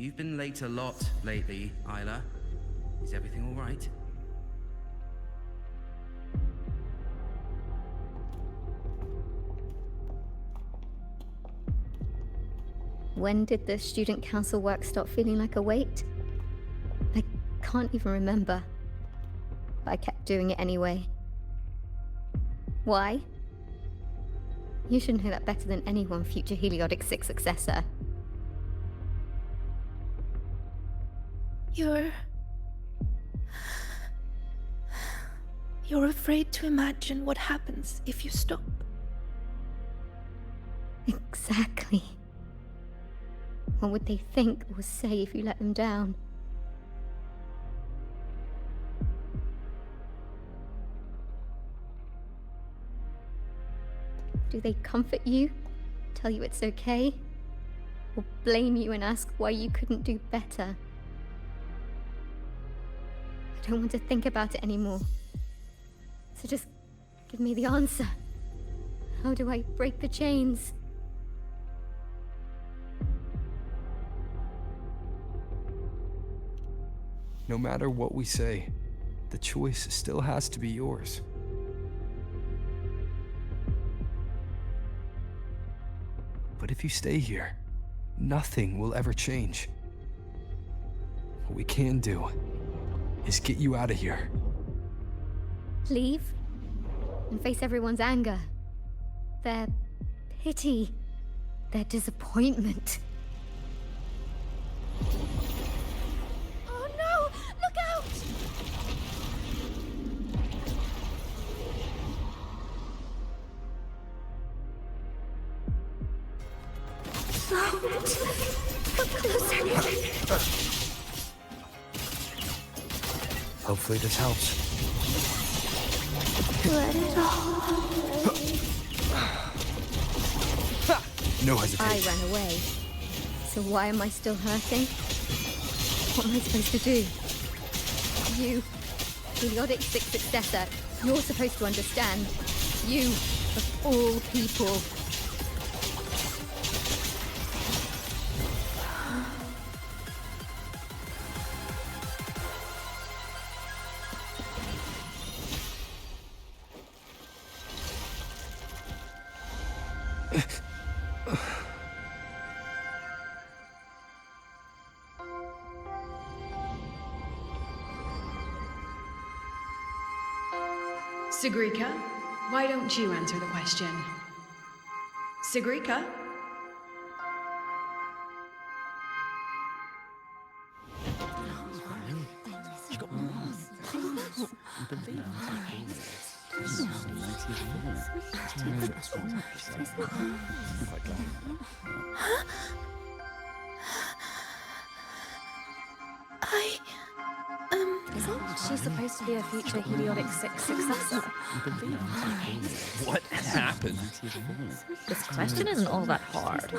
You've been late a lot lately, Isla. Is everything all right? When did the student council work stop feeling like a weight? I can't even remember. But I kept doing it anyway. Why? You should know that better than anyone, future Heliotic 6 successor. You're afraid to imagine what happens if you stop. Exactly. What would they think or say if you let them down? Do they comfort you? Tell you it's okay? Or blame you and ask why you couldn't do better? I don't want to think about it anymore. So just give me the answer. How do I break the chains? No matter what we say, the choice still has to be yours. But if you stay here, nothing will ever change. What we can do is get you out of here. Leave? And face everyone's anger. Their pity. Their disappointment. Oh no! Look out! Come closer. Hopefully this helps. Let it all. No hesitation. I ran away. So why am I still hurting? What am I supposed to do? You, Heliotic 6 successor, you're supposed to understand. You, of all people. Sigrika, why don't you answer the question? Sigrika? Isn't she supposed to be a future Heliotic 6 successor? What happened? This question isn't all that hard.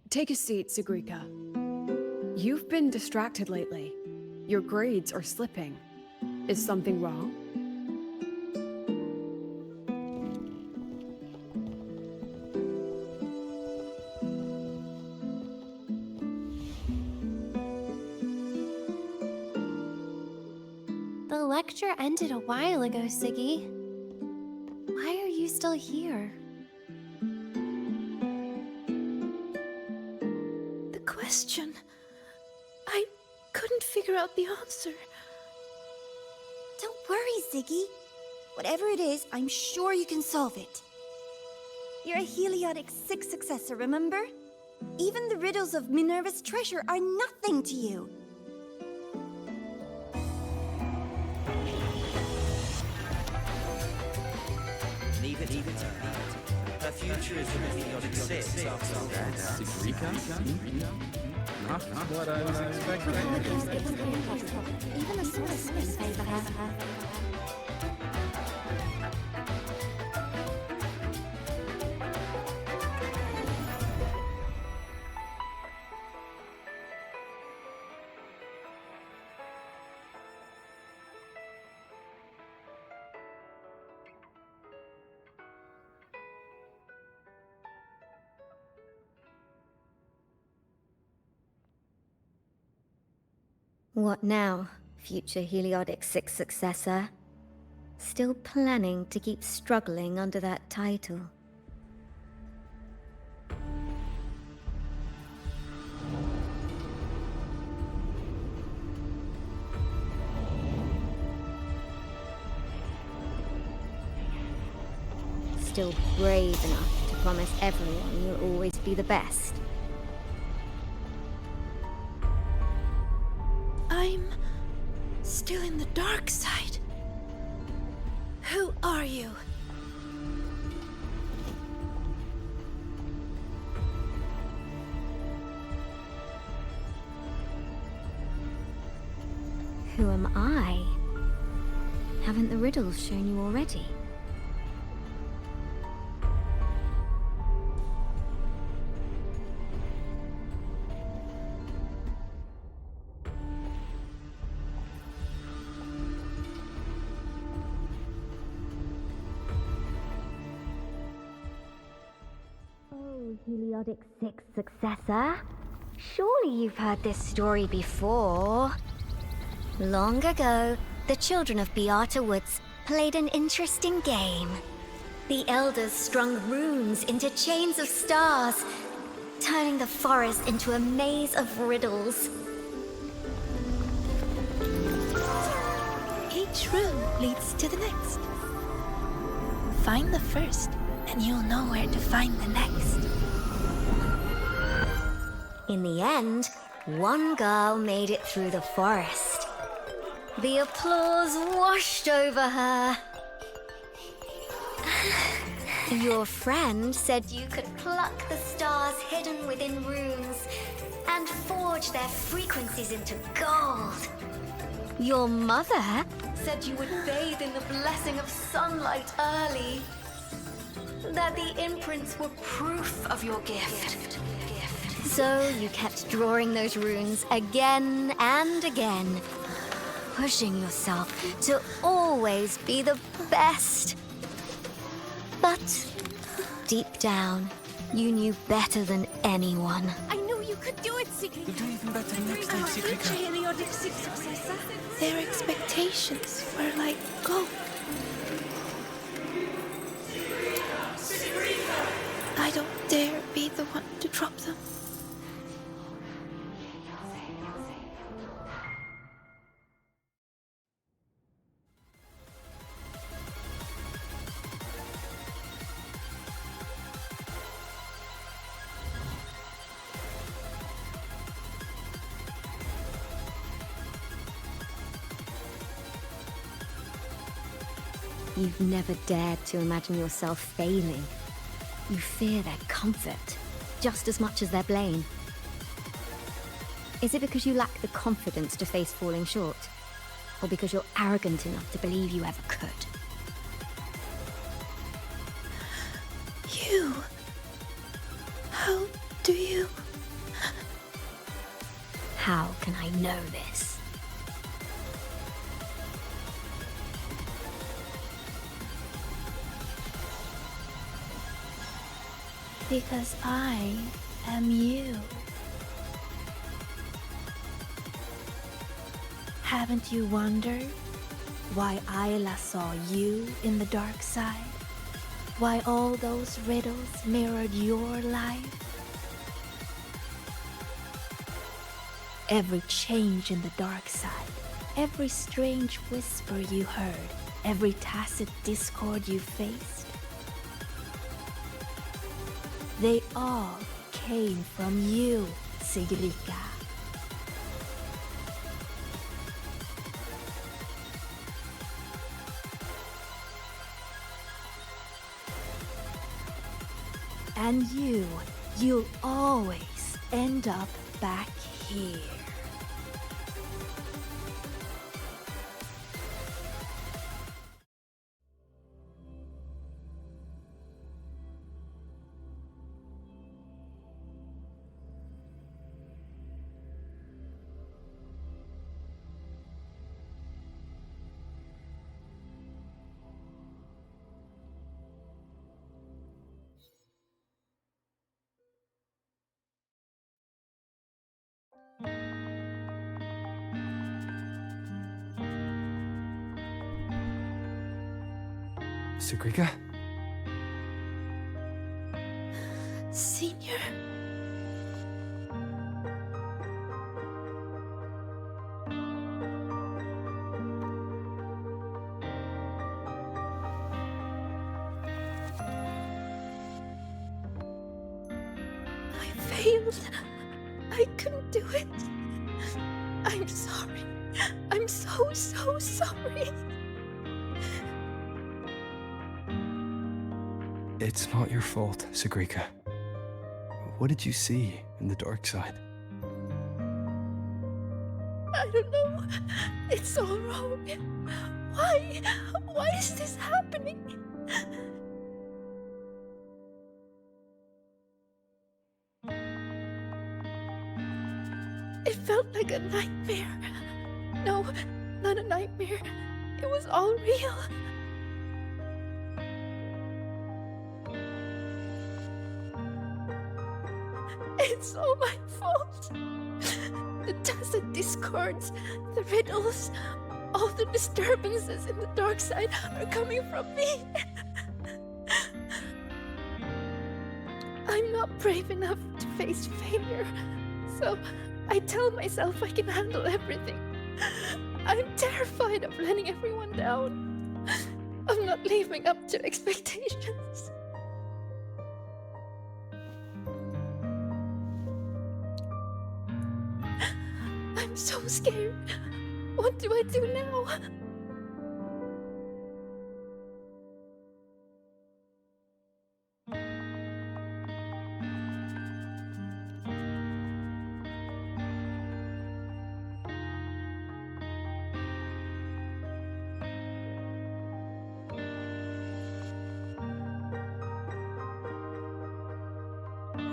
Take a seat, Sigrika. You've been distracted lately. Your grades are slipping. Is something wrong? The lecture ended a while ago, Siggy. Why are you still here? The question... I couldn't figure out the answer. Don't worry, Ziggy. Whatever it is, I'm sure you can solve it. You're a Heliotic 6 successor, remember? Even the riddles of Minerva's treasure are nothing to you. Leave it. Her future is in the Heliotic 6 after all that. Sigrika? Not what I was expecting. Even the sorceress favor her. What now, future Heliodic 6 successor? Still planning to keep struggling under that title? Still brave enough to promise everyone you'll always be the best? I'm still in the dark side. Who are you? Who am I? Haven't the riddles shown you already? Heliodic 6 successor? Surely you've heard this story before. Long ago, the children of Beata Woods played an interesting game. The elders strung runes into chains of stars, turning the forest into a maze of riddles. Each rune leads to the next. Find the first, and you'll know where to find the next. In the end, one girl made it through the forest. The applause washed over her. Your friend said you could pluck the stars hidden within runes and forge their frequencies into gold. Your mother said you would bathe in the blessing of sunlight early. That the imprints were proof of your gift. So you kept drawing those runes again and again, pushing yourself to always be the best. But deep down, you knew better than anyone. I knew you could do it, Sigrid. You'll do even better next time, Sigrid. Heliodic 6 successor. Their expectations were like gold. I don't dare be the one to drop them. You've never dared to imagine yourself failing. You fear their comfort, just as much as their blame. Is it because you lack the confidence to face falling short? Or because you're arrogant enough to believe you ever could? You... How do you... How can I know this? Because I am you. Haven't you wondered why Ayla saw you in the dark side? Why all those riddles mirrored your life? Every change in the dark side, every strange whisper you heard, every tacit discord you faced, they all came from you, Sigrica. And you'll always end up back here. Sukrika? Senior? I failed. I couldn't do it. I'm sorry. I'm so sorry. It's not your fault, Sukrika. What did you see in the dark side? I don't know. It's all wrong. Why? Why is this happening? It felt like a nightmare. No, not a nightmare. It was all real. It's all my fault. The tacit discords, the riddles, all the disturbances in the dark side are coming from me. I'm not brave enough to face failure, so I tell myself I can handle everything. I'm terrified of letting everyone down, of not living up to expectations. I'm so scared. What do I do now?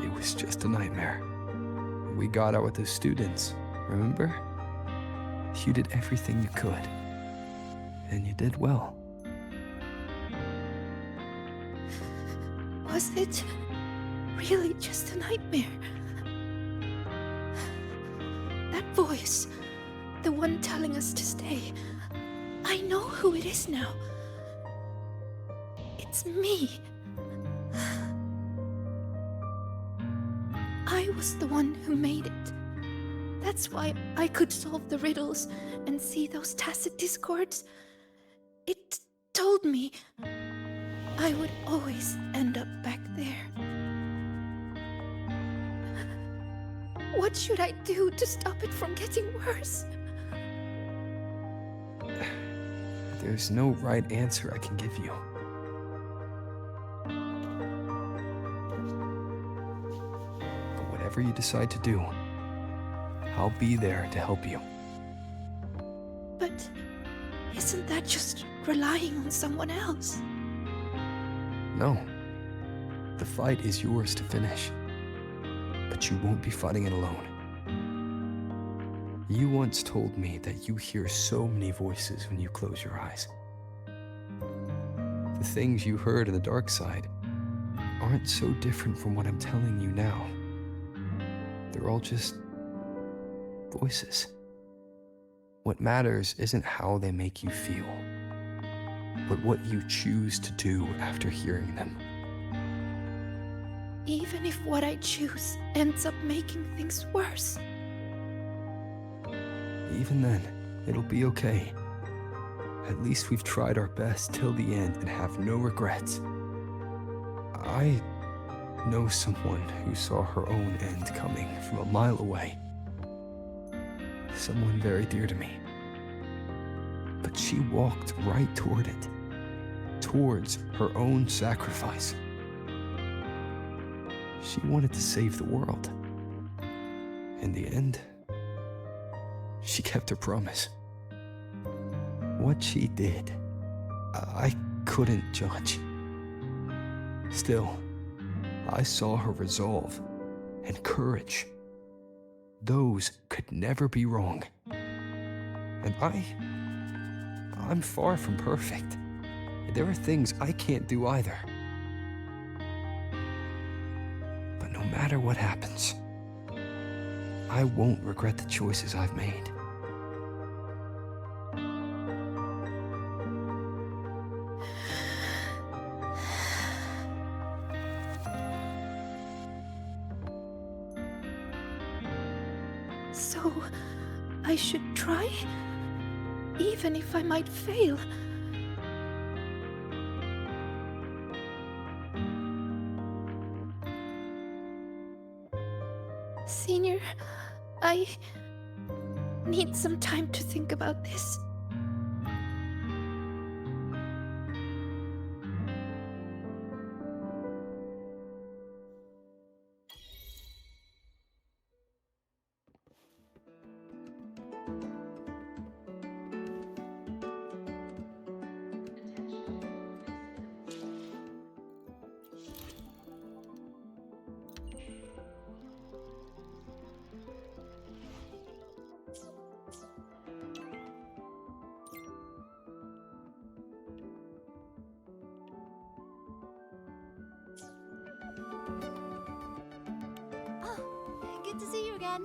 It was just a nightmare. We got out with the students, remember? You did everything you could. And you did well. Was it really just a nightmare? That voice, the one telling us to stay, I know who it is now. It's me. I was the one who made it. That's why I could solve the riddles and see those tacit discords. It told me I would always end up back there. What should I do to stop it from getting worse? There's no right answer I can give you. But whatever you decide to do, I'll be there to help you. But isn't that just relying on someone else? No. The fight is yours to finish. But you won't be fighting it alone. You once told me that you hear so many voices when you close your eyes. The things you heard in the dark side aren't so different from what I'm telling you now. They're all just voices. What matters isn't how they make you feel, but what you choose to do after hearing them. Even if what I choose ends up making things worse. Even then, it'll be okay. At least we've tried our best till the end and have no regrets. I know someone who saw her own end coming from a mile away. Someone very dear to me. But she walked right toward it, towards her own sacrifice. She wanted to save the world. In the end, she kept her promise. What she did, I couldn't judge. Still, I saw her resolve and courage. Those could never be wrong. And I'm far from perfect. There are things I can't do either. But no matter what happens, I won't regret the choices I've made. So, I should try? Even if I might fail. Senior, I need some time to think about this. Good to see you again.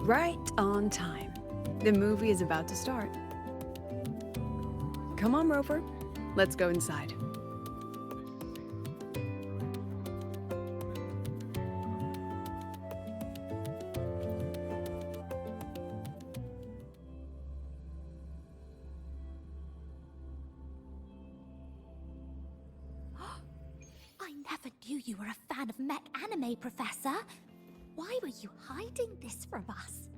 Right on time. The movie is about to start. Come on, Rover. Let's go inside. I never knew you were a fan of mech anime, Professor. Why were you hiding this from us?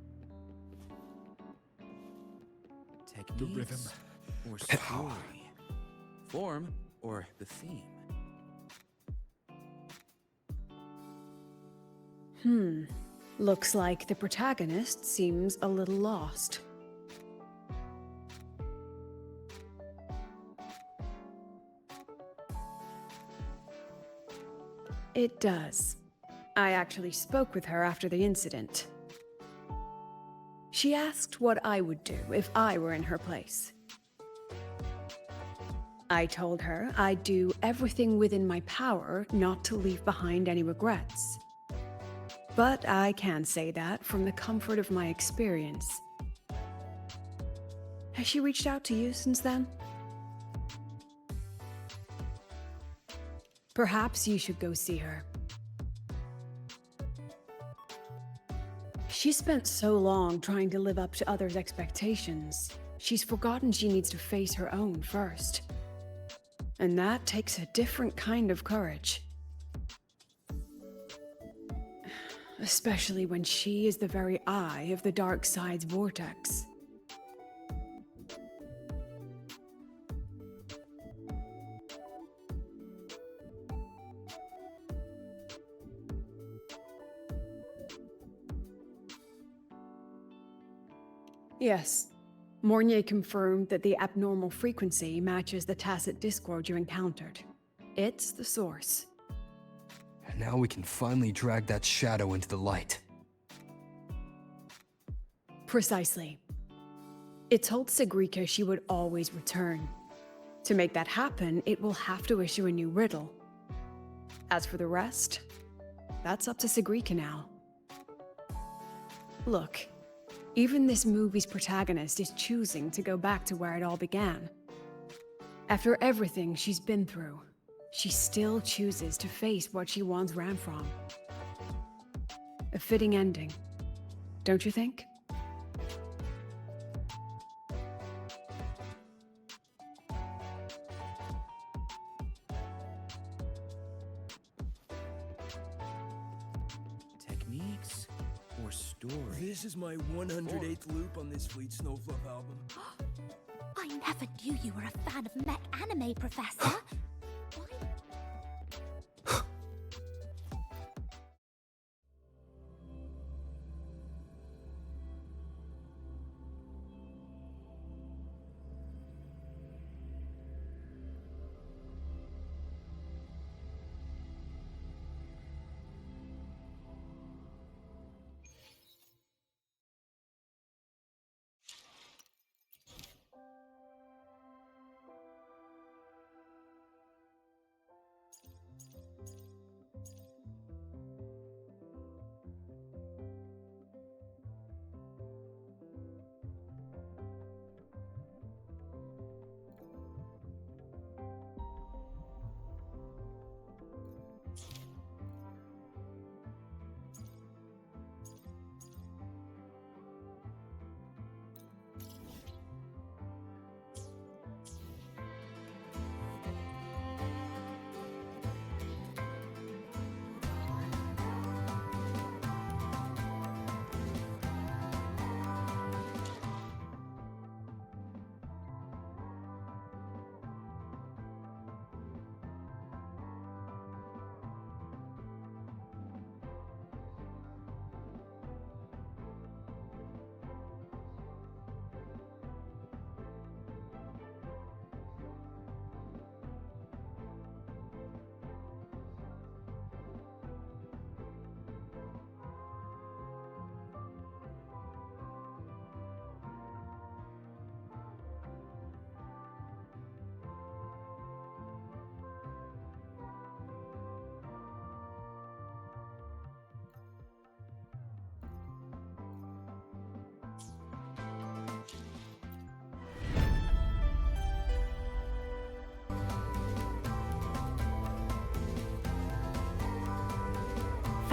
Techniques rhythm. or story, form or the theme. Looks like the protagonist seems a little lost. It does. I actually spoke with her after the incident. She asked what I would do if I were in her place. I told her I'd do everything within my power not to leave behind any regrets. But I can say that from the comfort of my experience. Has she reached out to you since then? Perhaps you should go see her. She spent so long trying to live up to others' expectations, she's forgotten she needs to face her own first. And that takes a different kind of courage. Especially when she is the very eye of the dark side's vortex. Yes. Mornier confirmed that the abnormal frequency matches the tacit discord you encountered. It's the source. And now we can finally drag that shadow into the light. Precisely. It told Sigrika she would always return. To make that happen, it will have to issue a new riddle. As for the rest, that's up to Sigrika now. Look, even this movie's protagonist is choosing to go back to where it all began. After everything she's been through, she still chooses to face what she once ran from. A fitting ending, don't you think? Techniques or story. This is my 108th loop on this Fleet Snowfluff album. I never knew you were a fan of mech anime, Professor. Why?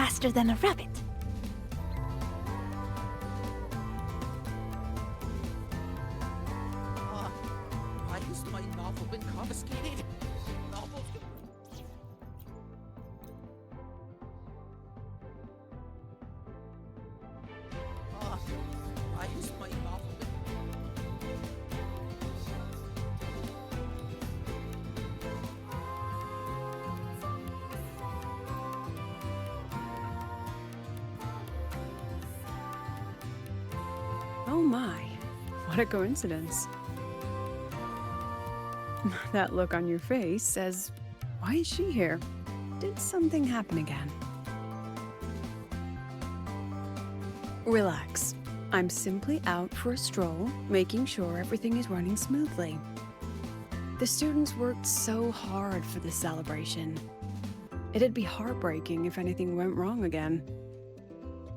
faster than a rabbit. Why has my novel been confiscated? Novels. Why has my novel been... Oh my, what a coincidence. That look on your face says, why is she here? Did something happen again? Relax. I'm simply out for a stroll, making sure everything is running smoothly. The students worked so hard for this celebration. It'd be heartbreaking if anything went wrong again.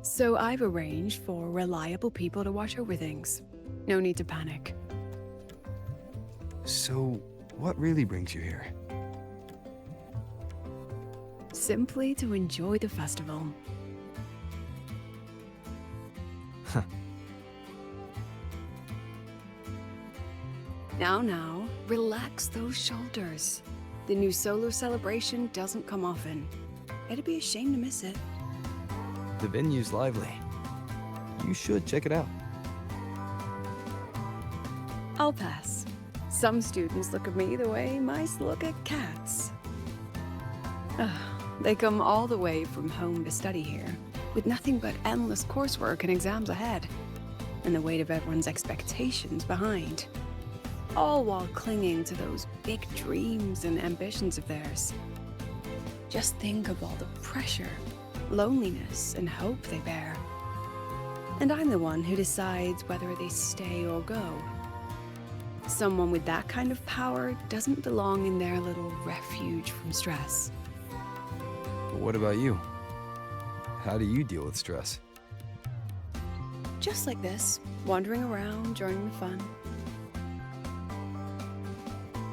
So I've arranged for reliable people to watch over things. No need to panic. So, what really brings you here? Simply to enjoy the festival. Now, relax those shoulders. The new solar celebration doesn't come often. It'd be a shame to miss it. The venue's lively. You should check it out. I'll pass. Some students look at me the way mice look at cats. They come all the way from home to study here, with nothing but endless coursework and exams ahead, and the weight of everyone's expectations behind. All while clinging to those big dreams and ambitions of theirs. Just think of all the pressure, loneliness, and hope they bear. And I'm the one who decides whether they stay or go. Someone with that kind of power doesn't belong in their little refuge from stress. But what about you? How do you deal with stress? Just like this, wandering around during the fun.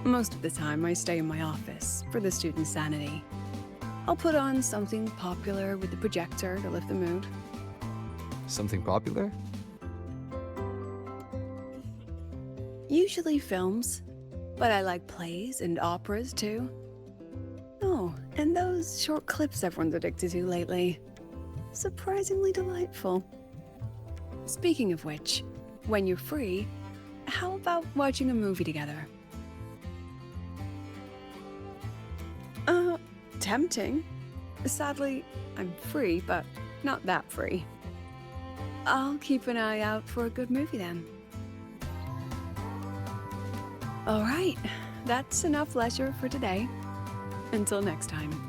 Most of the time, I stay in my office for the students' sanity. I'll put on something popular with the projector to lift the mood. Something popular? Usually films, but I like plays and operas too. Oh, and those short clips everyone's addicted to lately. Surprisingly delightful. Speaking of which, when you're free, how about watching a movie together? Tempting. Sadly, I'm free, but not that free. I'll keep an eye out for a good movie then. All right, that's enough leisure for today. Until next time.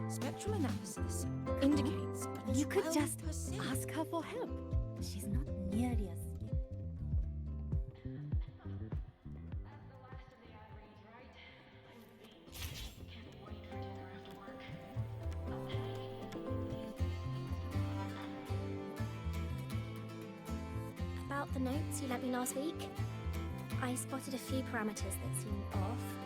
Spectrum analysis indicates You could just 12%. ask her for help. She's not nearly as... About the notes you lent me last week, I spotted a few parameters that seemed off.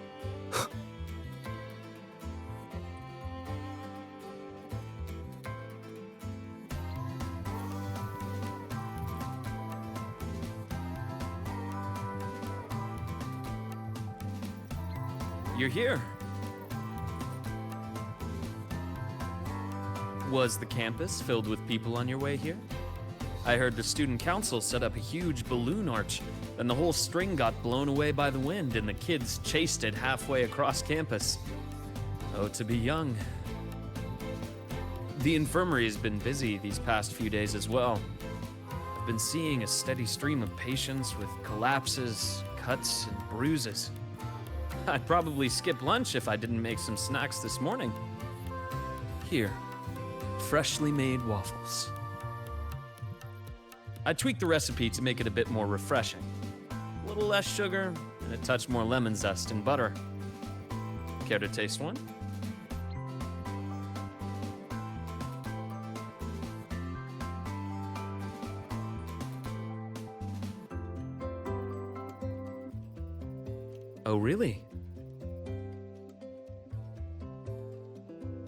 You're here. Was the campus filled with people on your way here? I heard the student council set up a huge balloon arch, then the whole string got blown away by the wind and the kids chased it halfway across campus. Oh, to be young. The infirmary has been busy these past few days as well. I've been seeing a steady stream of patients with collapses, cuts, and bruises. I'd probably skip lunch if I didn't make some snacks this morning. Here, freshly made waffles. I tweaked the recipe to make it a bit more refreshing. A little less sugar and a touch more lemon zest and butter. Care to taste one? Oh, really?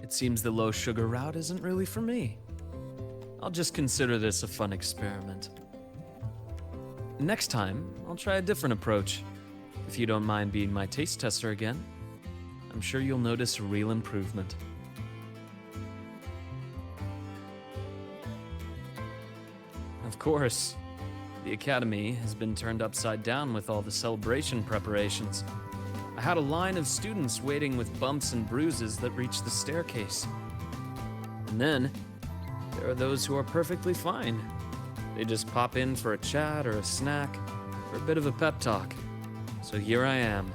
It seems the low sugar route isn't really for me. I'll just consider this a fun experiment. Next time, I'll try a different approach. If you don't mind being my taste tester again, I'm sure you'll notice a real improvement. Of course, the Academy has been turned upside down with all the celebration preparations. I had a line of students waiting with bumps and bruises that reached the staircase. And then, there are those who are perfectly fine. They just pop in for a chat or a snack, or a bit of a pep talk. So here I am,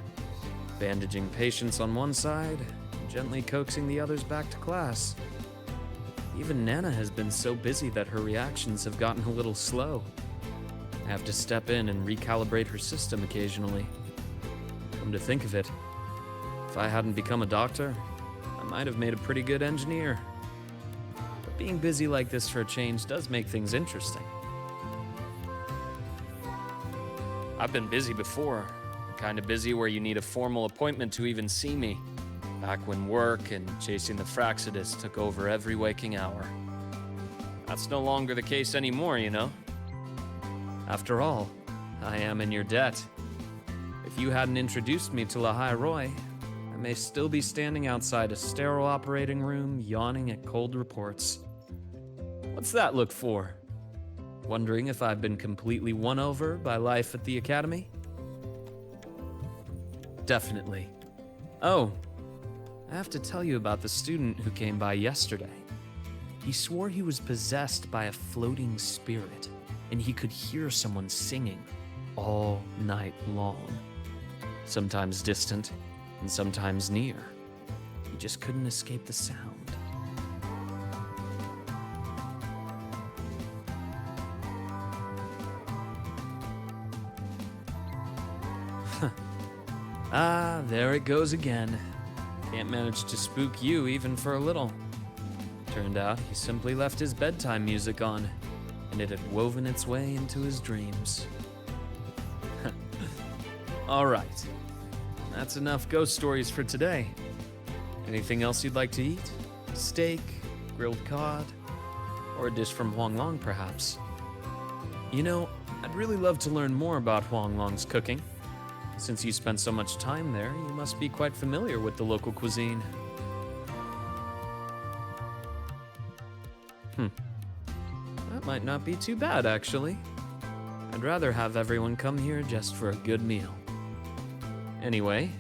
bandaging patients on one side, gently coaxing the others back to class. Even Nana has been so busy that her reactions have gotten a little slow. I have to step in and recalibrate her system occasionally. Come to think of it, if I hadn't become a doctor, I might have made a pretty good engineer. But being busy like this for a change does make things interesting. I've been busy before, kind of busy where you need a formal appointment to even see me, back when work and chasing the Fraxidus took over every waking hour. That's no longer the case anymore, you know? After all, I am in your debt. If you hadn't introduced me to Lahai Roy, I may still be standing outside a sterile operating room, yawning at cold reports. What's that look for? Wondering if I've been completely won over by life at the Academy? Definitely. Oh, I have to tell you about the student who came by yesterday. He swore he was possessed by a floating spirit, and he could hear someone singing all night long. Sometimes distant, and sometimes near. He just couldn't escape the sound. Ah, there it goes again. Can't manage to spook you even for a little. Turned out he simply left his bedtime music on, and it had woven its way into his dreams. All right, that's enough ghost stories for today. Anything else you'd like to eat? Steak, grilled cod, or a dish from Huanglong perhaps? You know, I'd really love to learn more about Huanglong's cooking. Since you spent so much time there, you must be quite familiar with the local cuisine. That might not be too bad, actually. I'd rather have everyone come here just for a good meal. Anyway,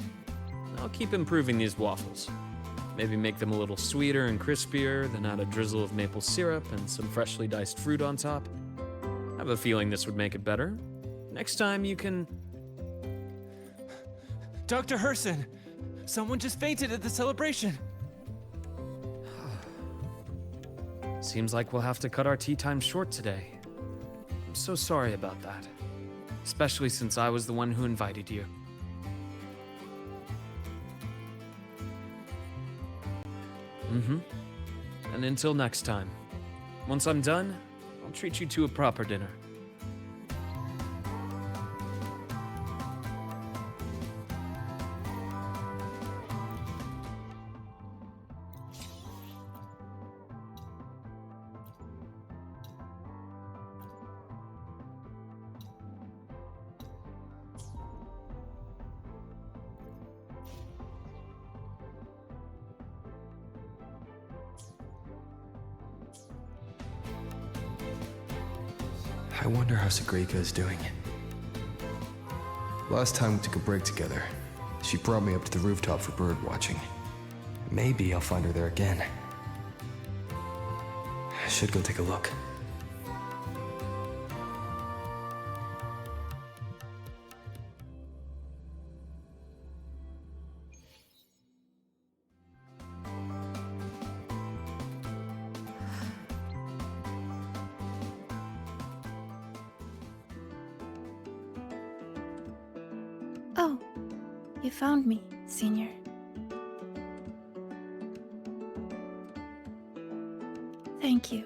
I'll keep improving these waffles. Maybe make them a little sweeter and crispier, then add a drizzle of maple syrup and some freshly diced fruit on top. I have a feeling this would make it better. Next time you can... Dr. Herson! Someone just fainted at the celebration! Seems like we'll have to cut our tea time short today. I'm so sorry about that. Especially since I was the one who invited you. And until next time. Once I'm done, I'll treat you to a proper dinner. I wonder how Sagrika is doing. Last time we took a break together, she brought me up to the rooftop for bird watching. Maybe I'll find her there again. I should go take a look. Oh, you found me, Senior. Thank you.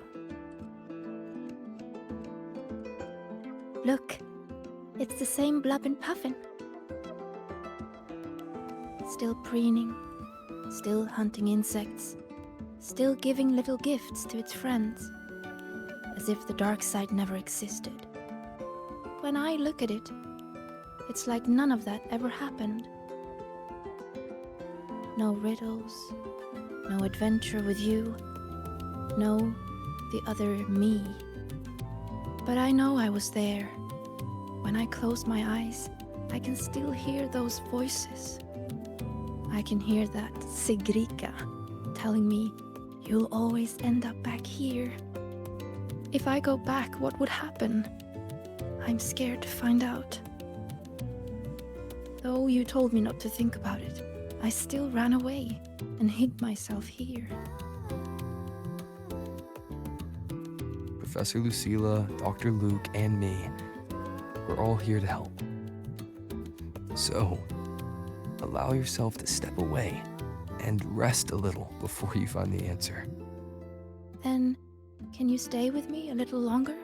Look, it's the same Blub and Puffin. Still preening, still hunting insects, still giving little gifts to its friends, as if the dark side never existed. When I look at it, it's like none of that ever happened. No riddles, no adventure with you, no the other me. But I know I was there. When I close my eyes, I can still hear those voices. I can hear that Sagrika telling me, you'll always end up back here. If I go back, what would happen? I'm scared to find out. Though you told me not to think about it, I still ran away and hid myself here. Professor Lucilla, Dr. Luke, and me, we're all here to help. So, allow yourself to step away and rest a little before you find the answer. Then, can you stay with me a little longer?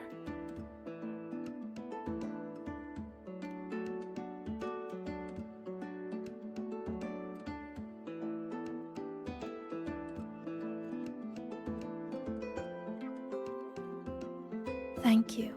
Thank you.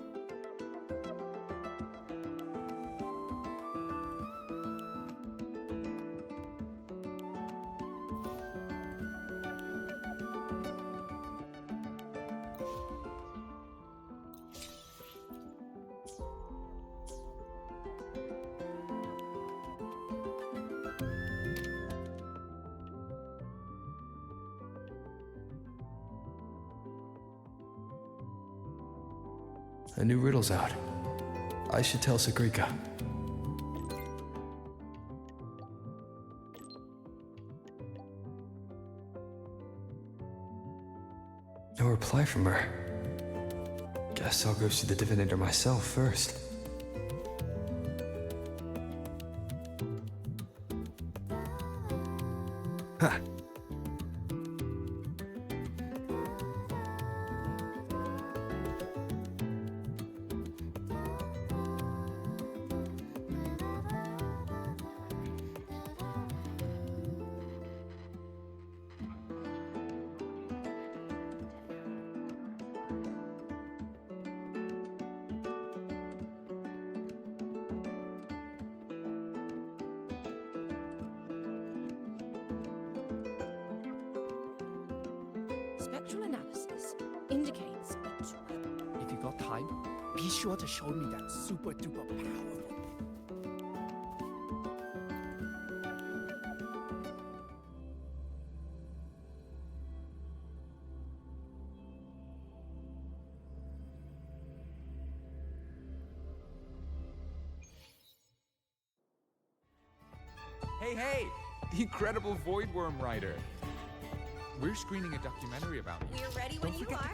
A new riddle's out. I should tell Sagrika. No reply from her. Guess I'll go see the divinator myself first. Ha! Spectral analysis indicates that... If you got time, be sure to show me that super duper powerful. Hey! The incredible Voidworm writer. We're screening a documentary about you. We're ready when you are.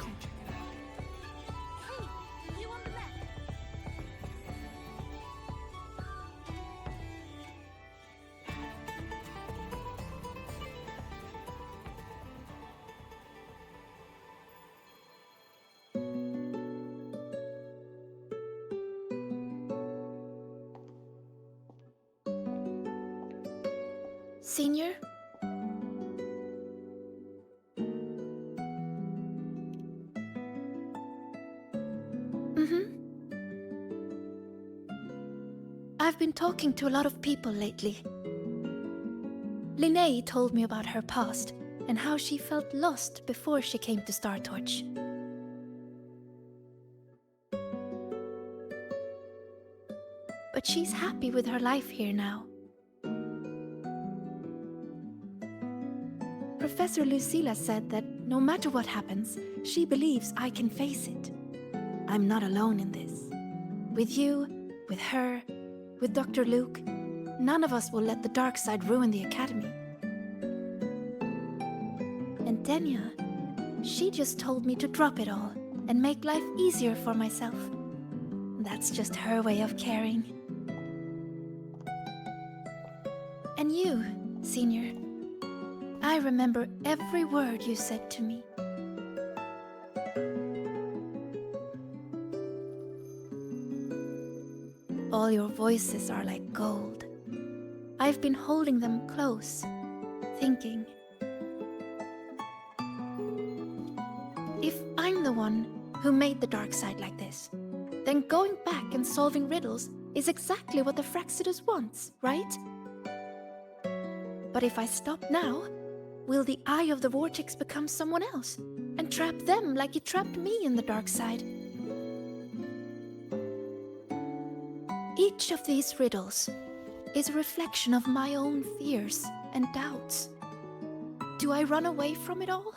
Hey, you on the left. Senior? I've been talking to a lot of people lately. Linnea told me about her past and how she felt lost before she came to Star Torch. but she's happy with her life here now. Professor Lucilla said that no matter what happens, she believes I can face it. I'm not alone in this. With you, with her, with Dr. Luke, none of us will let the dark side ruin the Academy. And Denya, she just told me to drop it all and make life easier for myself. That's just her way of caring. And you, Senior, I remember every word you said to me. All your voices are like gold. I've been holding them close, thinking. If I'm the one who made the dark side like this, then going back and solving riddles is exactly what the Fraxidus wants, right? But if I stop now, will the Eye of the Vortex become someone else and trap them like it trapped me in the dark side? Each of these riddles is a reflection of my own fears and doubts. Do I run away from it all?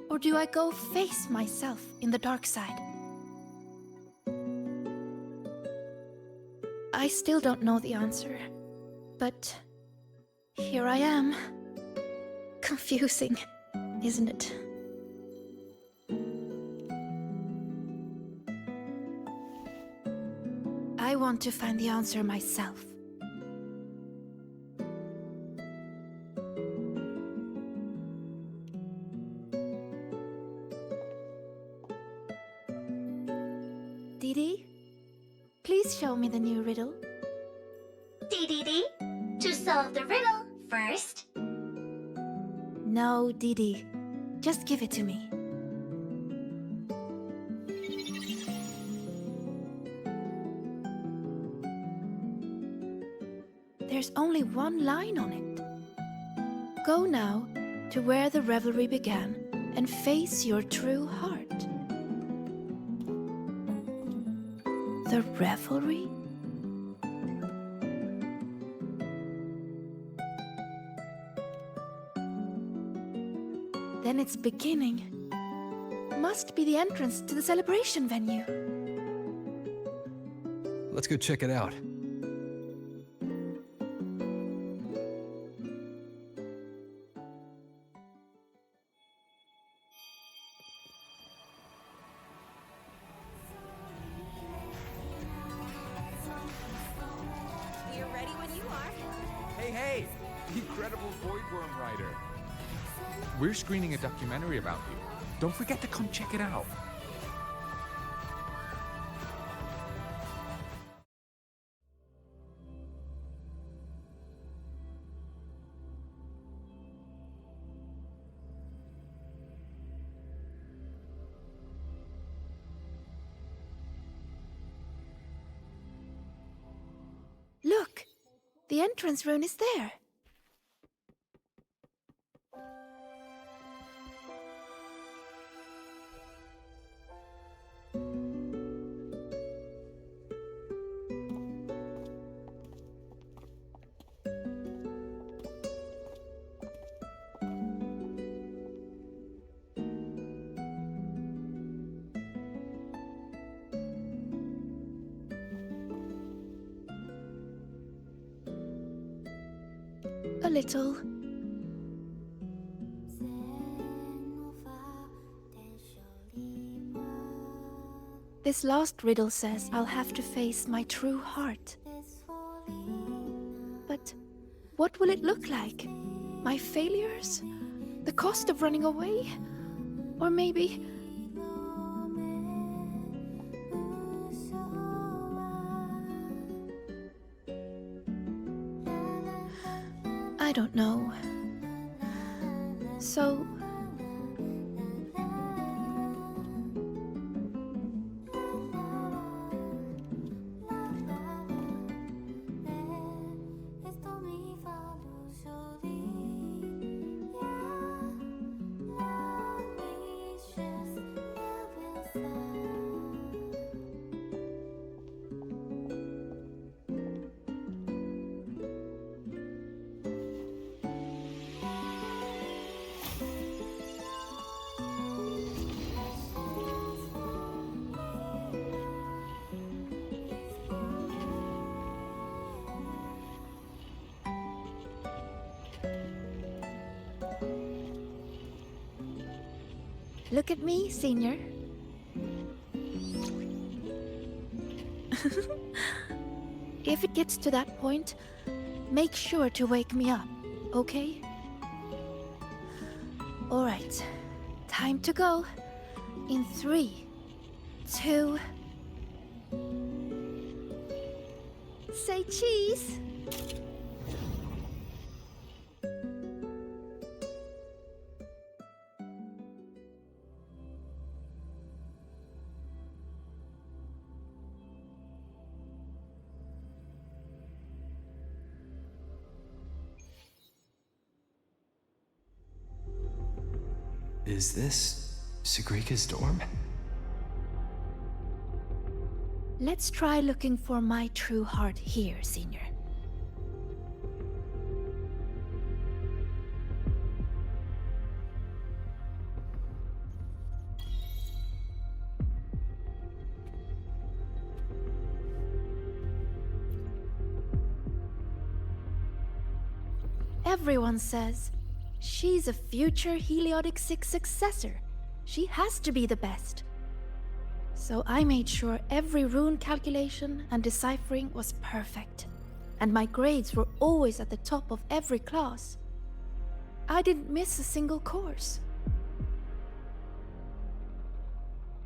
Or do I go face myself in the dark side? I still don't know the answer, but here I am. Confusing, isn't it? I want to find the answer myself. Didi, please show me the new riddle. Didi, to solve the riddle first. No, Didi, just give it to me. There's only one line on it. Go now to where the revelry began and face your true heart. The revelry? Then it's beginning. Must be the entrance to the celebration venue. Let's go check it out. We're ready when you are. Hey! Incredible Voidworm writer. We're screening a documentary about you. Don't forget to come check it out. Look, the entrance rune is there. A little. This last riddle says I'll have to face my true heart. But what will it look like? My failures? The cost of running away? Or maybe... I don't know. So... Look at me, Senior. If it gets to that point, make sure to wake me up, okay? Alright, time to go. In 3, 2... Say cheese! Is this Sigrika's dorm? Let's try looking for my true heart here, Senior. Everyone says she's a future Heliotic 6 successor. She has to be the best. So I made sure every rune calculation and deciphering was perfect, and my grades were always at the top of every class. I didn't miss a single course.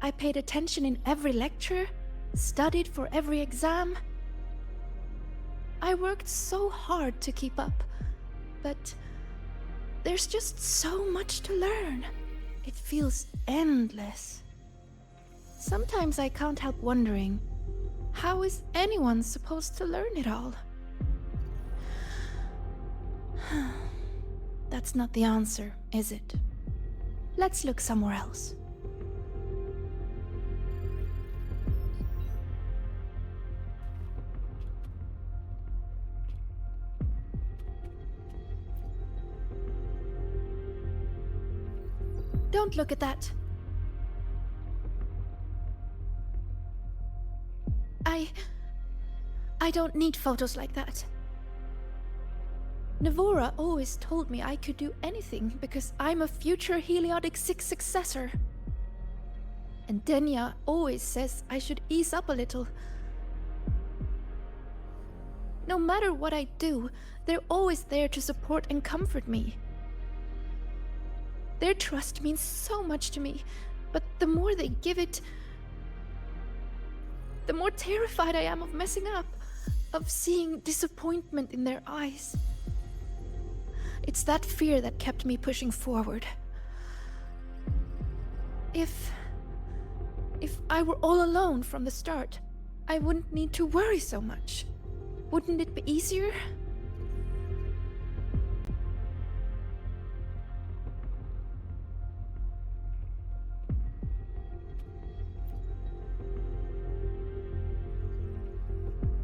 I paid attention in every lecture, studied for every exam. I worked so hard to keep up, but there's just so much to learn. It feels endless. Sometimes I can't help wondering, how is anyone supposed to learn it all? That's not the answer, is it? Let's look somewhere else. Don't look at that. I don't need photos like that. Navora always told me I could do anything because I'm a future Heliotic 6 successor. And Denya always says I should ease up a little. No matter what I do, they're always there to support and comfort me. Their trust means so much to me, but the more they give it, the more terrified I am of messing up, of seeing disappointment in their eyes. It's that fear that kept me pushing forward. If I were all alone from the start, I wouldn't need to worry so much. Wouldn't it be easier?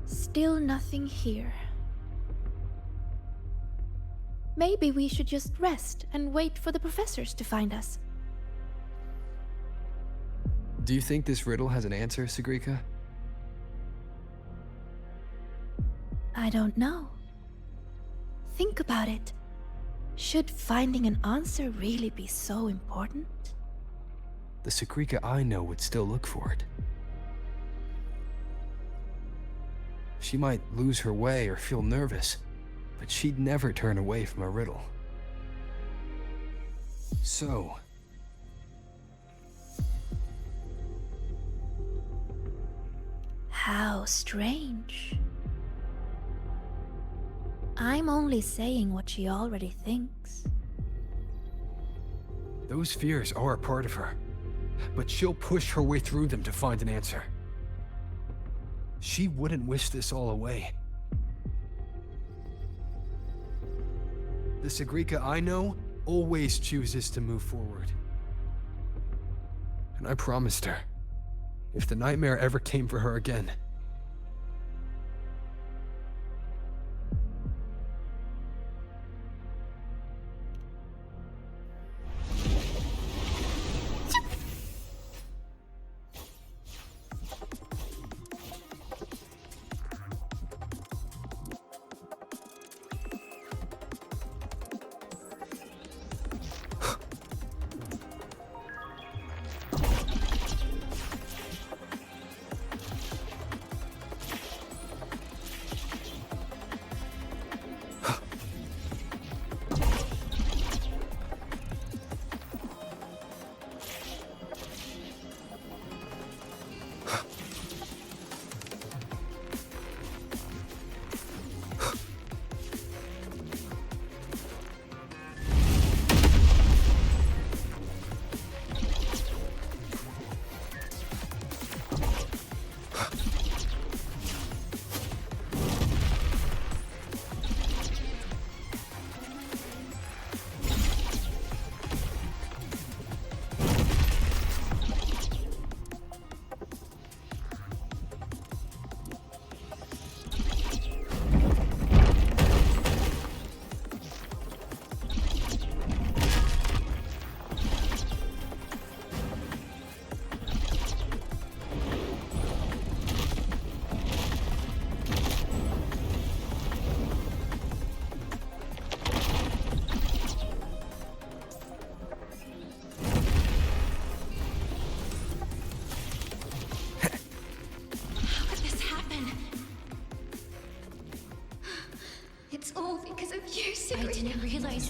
Still nothing here. Maybe we should just rest and wait for the professors to find us. Do you think this riddle has an answer, Sigrika? I don't know. Think about it. Should finding an answer really be so important? The Sigrika I know would still look for it. She might lose her way or feel nervous, but she'd never turn away from a riddle. So... how strange. I'm only saying what she already thinks. Those fears are a part of her, but she'll push her way through them to find an answer. She wouldn't wish this all away. The Sigrika I know always chooses to move forward. And I promised her, if the nightmare ever came for her again,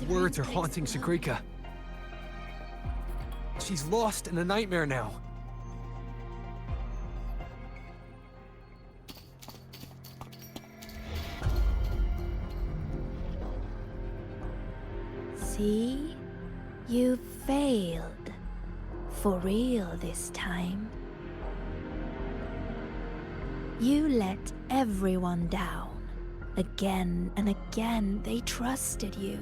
Those words are haunting Shigrika. She's lost in a nightmare now. See? You failed. For real this time. You let everyone down. Again and again, they trusted you.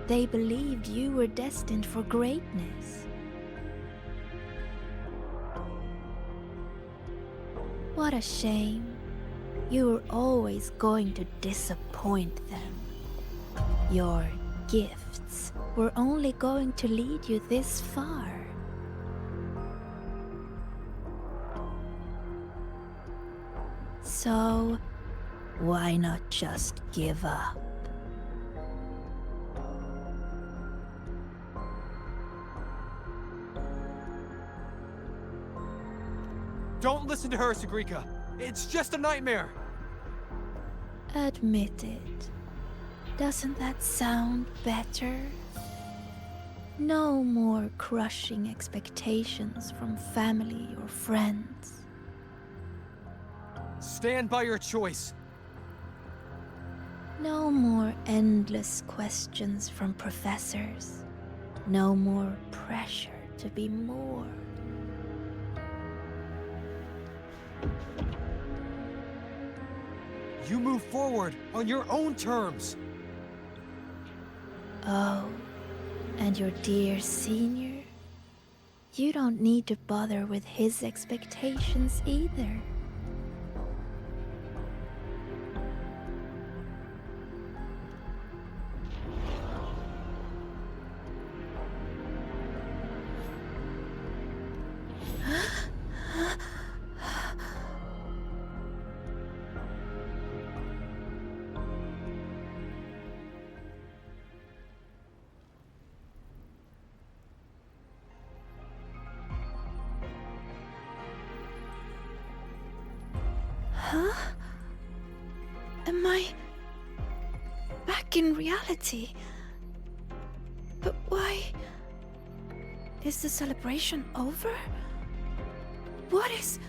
They believed you were destined for greatness. What a shame. You were always going to disappoint them. Your gifts were only going to lead you this far. So, why not just give up? Don't listen to her, Shigrika. It's just a nightmare. Admit it. Doesn't that sound better? No more crushing expectations from family or friends. Stand by your choice. No more endless questions from professors. No more pressure to be more. You move forward on your own terms. Oh, and your dear senior? You don't need to bother with his expectations either. Huh? Am I back in reality? But why? Is the celebration over? What is...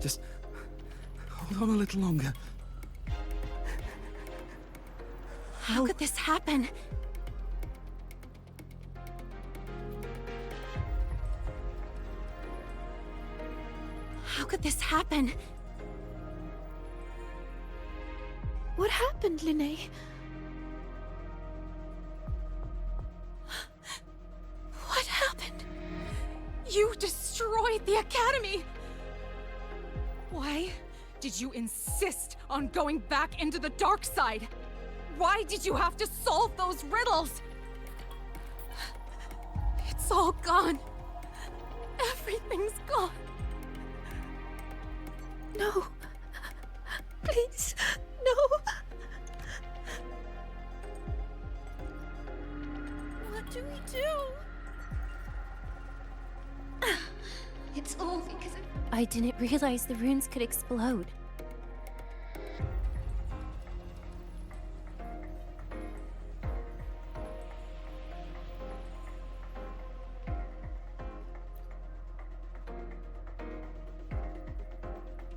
Just hold on a little longer. How could this happen? How could this happen? What happened, Linné? What happened? You destroyed the Academy! Why did you insist on going back into the dark side? Why did you have to solve those riddles? It's all gone. Everything's gone. No. Please, no. What do we do? It's all because I didn't realize the runes could explode.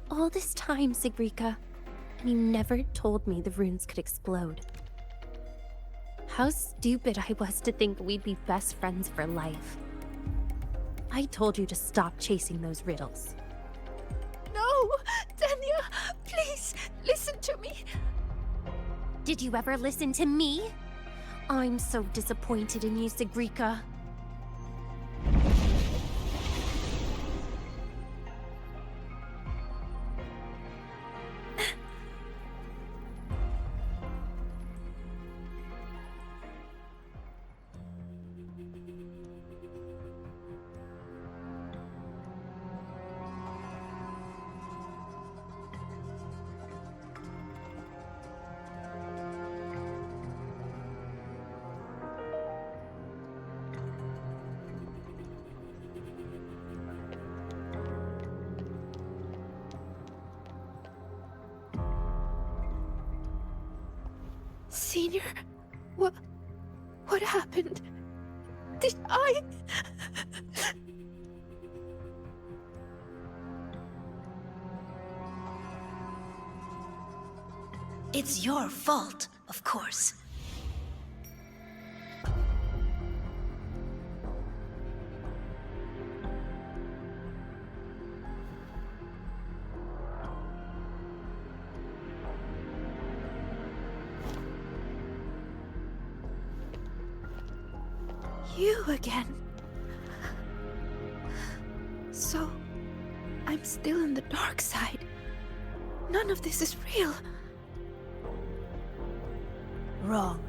All this time, Shigrika, and you never told me the runes could explode. How stupid I was to think we'd be best friends for life. I told you to stop chasing those riddles. No! Danya, please, listen to me. Did you ever listen to me? I'm so disappointed in you, Shigrika. Senior, what happened? Did I... It's your fault, of course. You again. So, I'm still in the dark side. None of this is real. Wrong.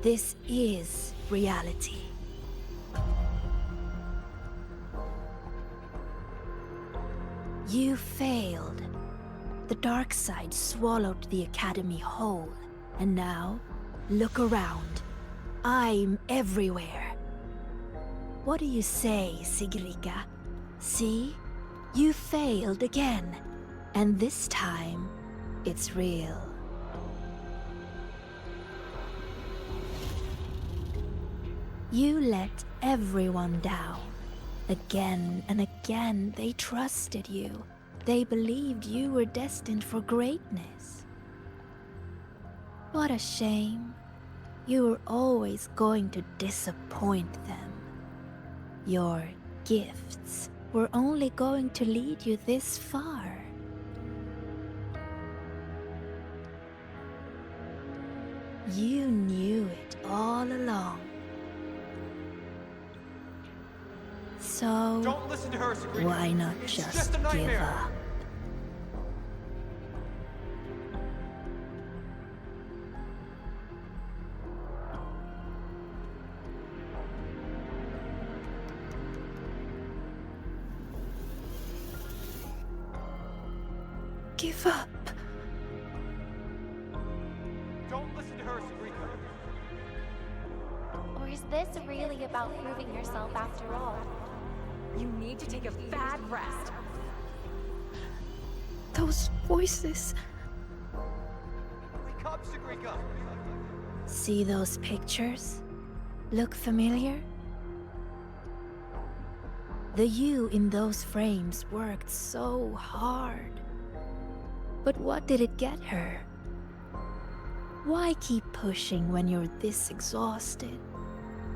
This is reality. You failed. The dark side swallowed the Academy whole. And now, look around. I'm everywhere. What do you say, Sigrika? See? You failed again. And this time, it's real. You let everyone down. Again and again, they trusted you. They believed you were destined for greatness. What a shame. You were always going to disappoint them. Your gifts were only going to lead you this far. You knew it all along. So, don't listen to her, Sabrina. Why not It's just a give nightmare. up? Give up. Don't listen to her, Sabrina. Or is this really about proving yourself after all? You need to take a bad rest. Those voices. Wake up, Sabrina. See those pictures? Look familiar? The you in those frames worked so hard. But what did it get her? Why keep pushing when you're this exhausted?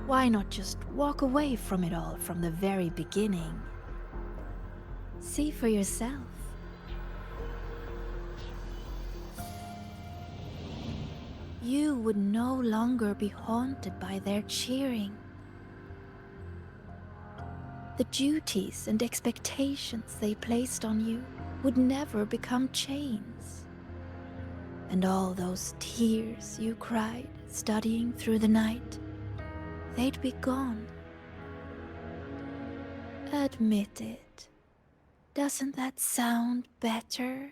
Why not just walk away from it all from the very beginning? See for yourself. You would no longer be haunted by their cheering. The duties and expectations they placed on you would never become chains. And all those tears you cried studying through the night, they'd be gone. Admit it. Doesn't that sound better?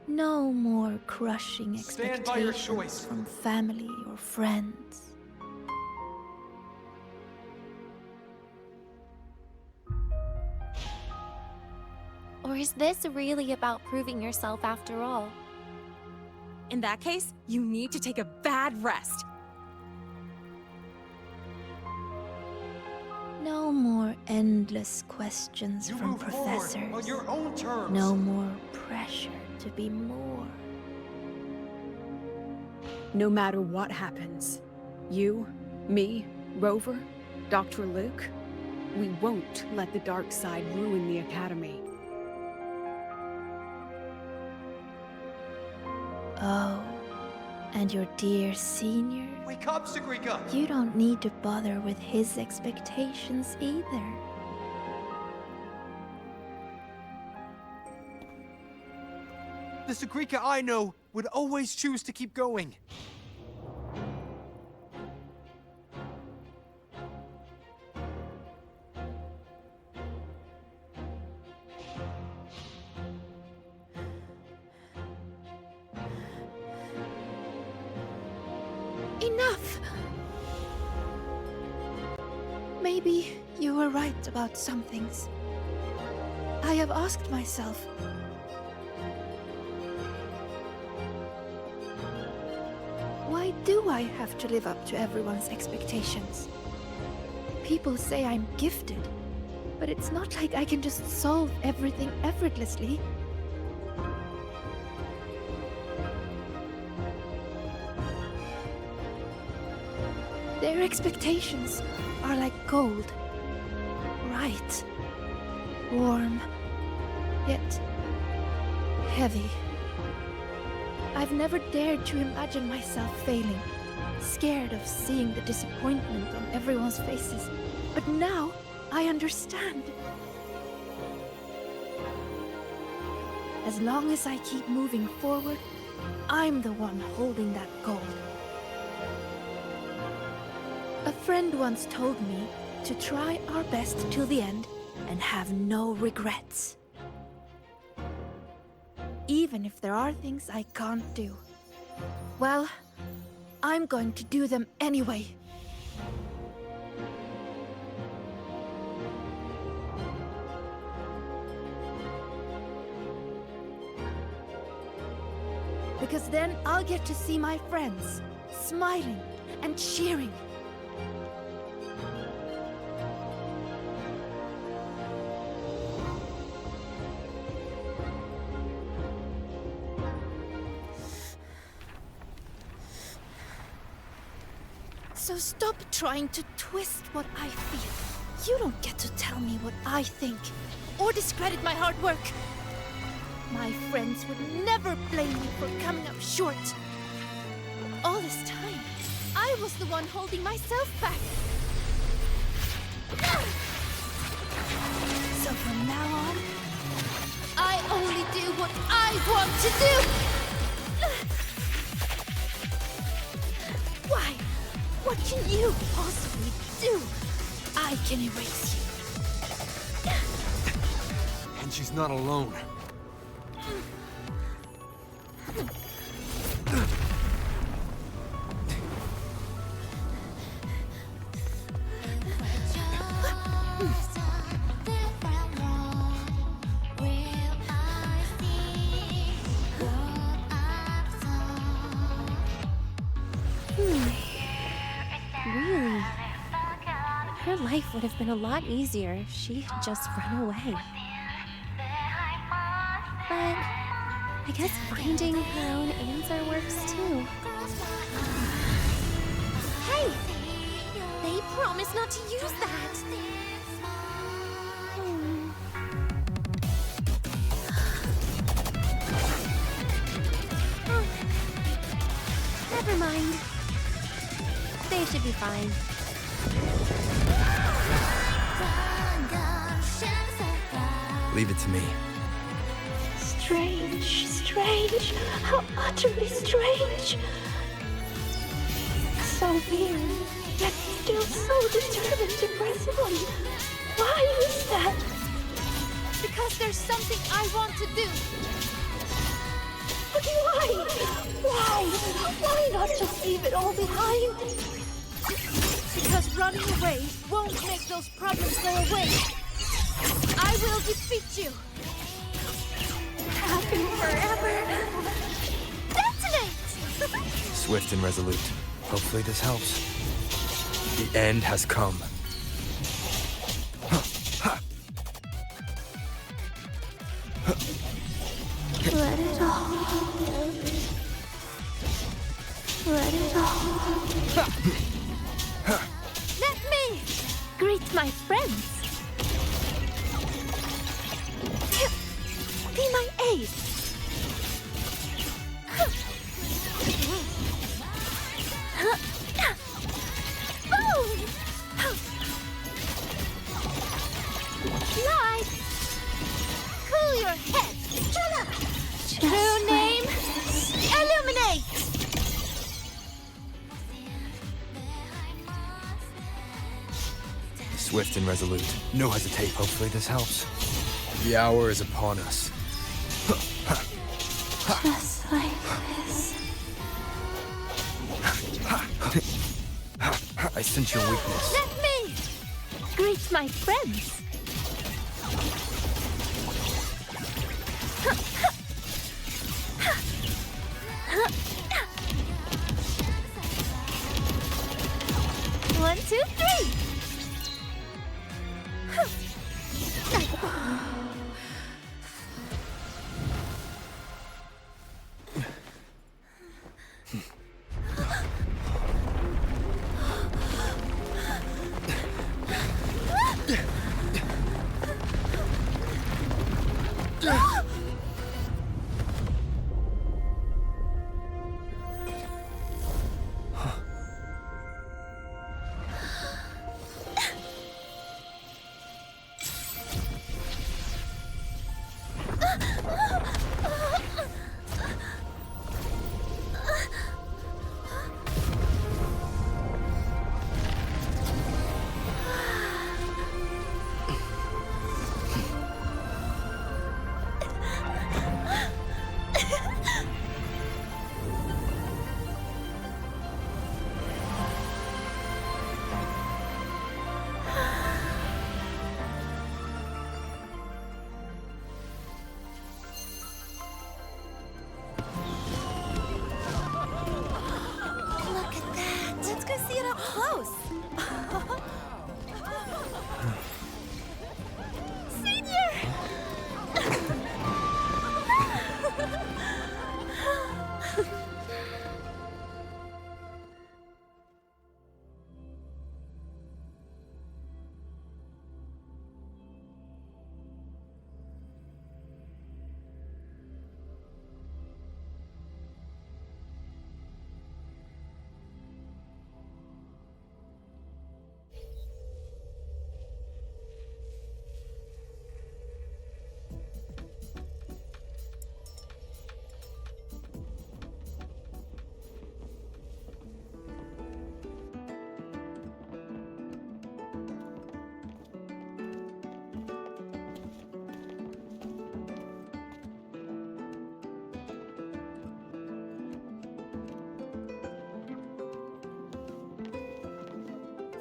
No more crushing Stand by your expectations choice. from family or friends. Or is this really about proving yourself after all? In that case, you need to take a bad rest. No more endless questions You from move forward professors. on your own terms. No more pressure to be more. No matter what happens, you, me, Rover, Dr. Luke, we won't let the dark side ruin the Academy. Oh, and your dear senior? Wake up, Sagrika! You don't need to bother with his expectations either. The Sagrika I know would always choose to keep going. Enough! Maybe you were right about some things. I have asked myself, why do I have to live up to everyone's expectations? People say I'm gifted, but it's not like I can just solve everything effortlessly. Their expectations are like gold. Bright, warm, yet heavy. I've never dared to imagine myself failing, scared of seeing the disappointment on everyone's faces. But now, I understand. As long as I keep moving forward, I'm the one holding that gold. A friend once told me to try our best till the end and have no regrets. Even if there are things I can't do. Well, I'm going to do them anyway. Because then I'll get to see my friends, smiling and cheering. So stop trying to twist what I feel. You don't get to tell me what I think, or discredit my hard work. My friends would never blame me for coming up short. All this time, I was the one holding myself back. So from now on, I only do what I want to do! Why? What can you possibly do? I can erase you. And she's not alone. Life would have been a lot easier if she had just run away. But I guess finding her own answer works too. Hey! They promised not to use that! Never mind. They should be fine. Leave it to me. Strange, strange, how utterly strange. So weird, yet still so determined to press on. Why is that? Because there's something I want to do. But why? Why? Why not just leave it all behind? Because running away won't make those problems go away. I will defeat you. Happy forever. Detonate! Swift and resolute. Hopefully this helps. The end has come. Let it all. Let it all. Let me greet my friends. Be my aid. Boom! Light! Cool your head. True name, illuminate! Swift and resolute. No hesitate. Hopefully this helps. The hour is upon us. Just like this. I sense your weakness. Let me greet my friends. 1, 2, 3.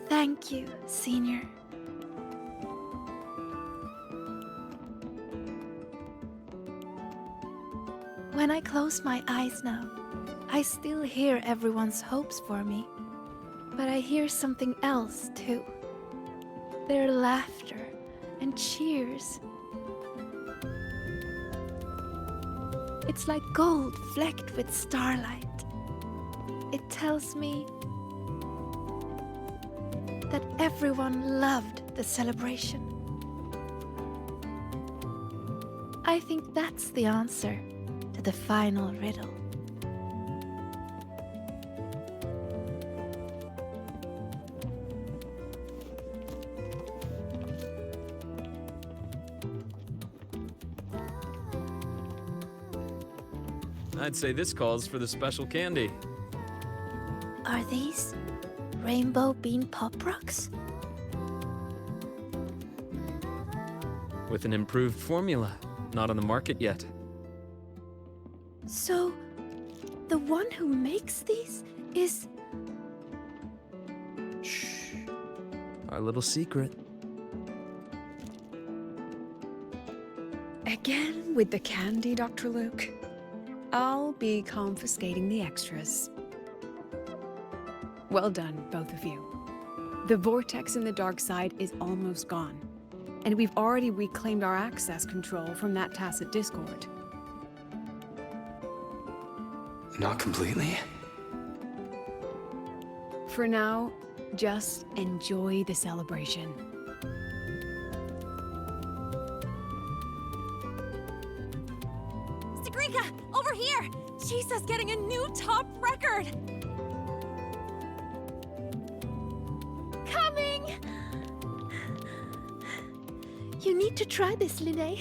Thank you, Senior. When I close my eyes now, I still hear everyone's hopes for me. But I hear something else too. Their laughter and cheers. It's like gold flecked with starlight. It tells me that everyone loved the celebration. I think that's the answer to the final riddle. I'd say this calls for the special candy. Are these rainbow bean pop rocks? With an improved formula, not on the market yet. So, the one who makes these is... Shh. Our little secret. Again with the candy, Dr. Luke. I'll be confiscating the extras. Well done, both of you. The vortex in the dark side is almost gone, and we've already reclaimed our access control from that tacit discord. Not completely. For now, just enjoy the celebration. Sigrika, over here! Chisa's getting a new top record! You need to try this, Linnae.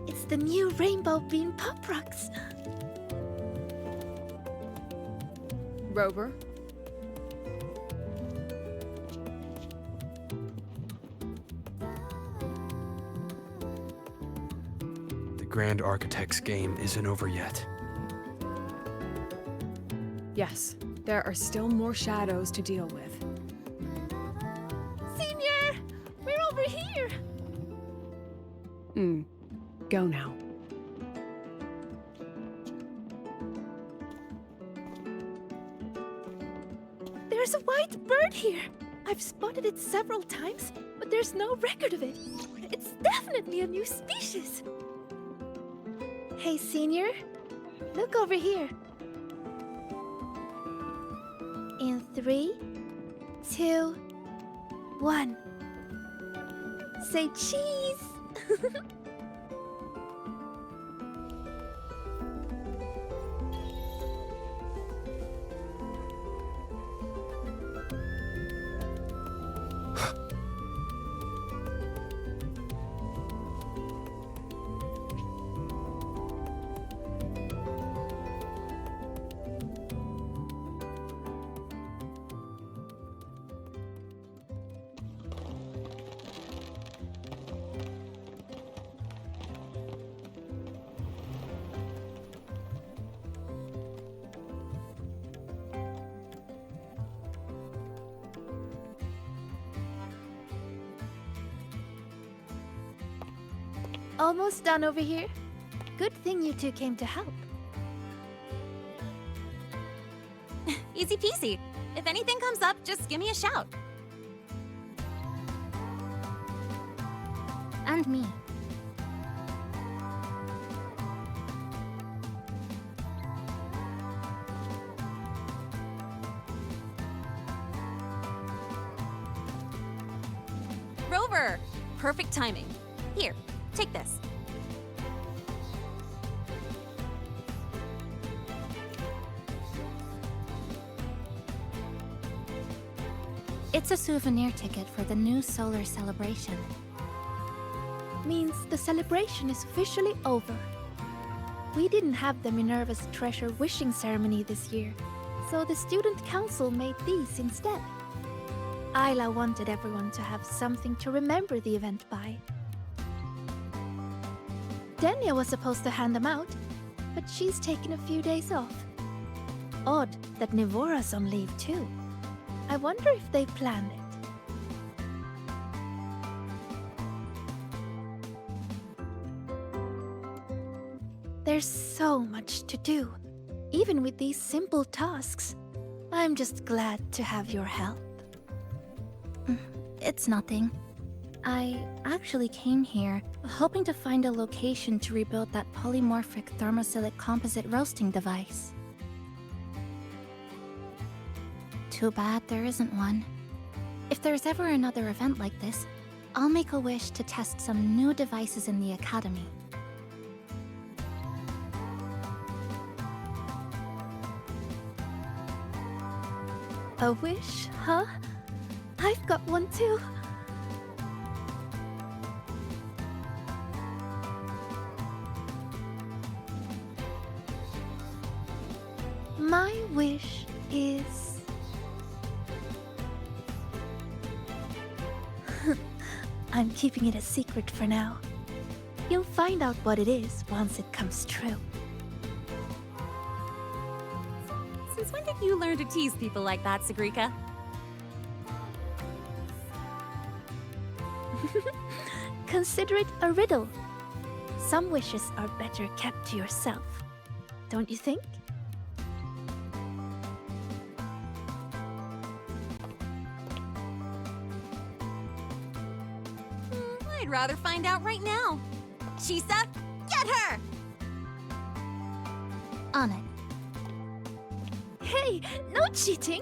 It's the new rainbow bean pop rocks. Rover? The Grand Architect's game isn't over yet. Yes, There are still more shadows to deal with. Senior! We're over here! Go now. There's a white bird here! I've spotted it several times, but there's no record of it. It's definitely a new species. Hey, Senior. Look over here. In 3, 2, 1. Say cheese! Almost done over here. Good thing you two came to help. Easy peasy. If anything comes up, just give me a shout. And me. Rover! Perfect timing. Here, take this. It's a souvenir ticket for the new solar celebration. Means the celebration is officially over. We didn't have the Minerva's treasure wishing ceremony this year, so the student council made these instead. Isla wanted everyone to have something to remember the event by. Denia was supposed to hand them out, but she's taken a few days off. Odd that Nivora's on leave too. I wonder if they planned it. There's so much to do, even with these simple tasks. I'm just glad to have your help. It's nothing. I actually came here hoping to find a location to rebuild that polymorphic thermosilate composite roasting device. Too bad there isn't one. If there's ever another event like this, I'll make a wish to test some new devices in the Academy. A wish, huh? I've got one too. My wish is... I'm keeping it a secret for now. You'll find out what it is once it comes true. Since when did you learn to tease people like that, Sigrika? Consider it a riddle. Some wishes are better kept to yourself. Don't you think? I'd rather find out right now. Chisa, get her! On it. Hey, no cheating!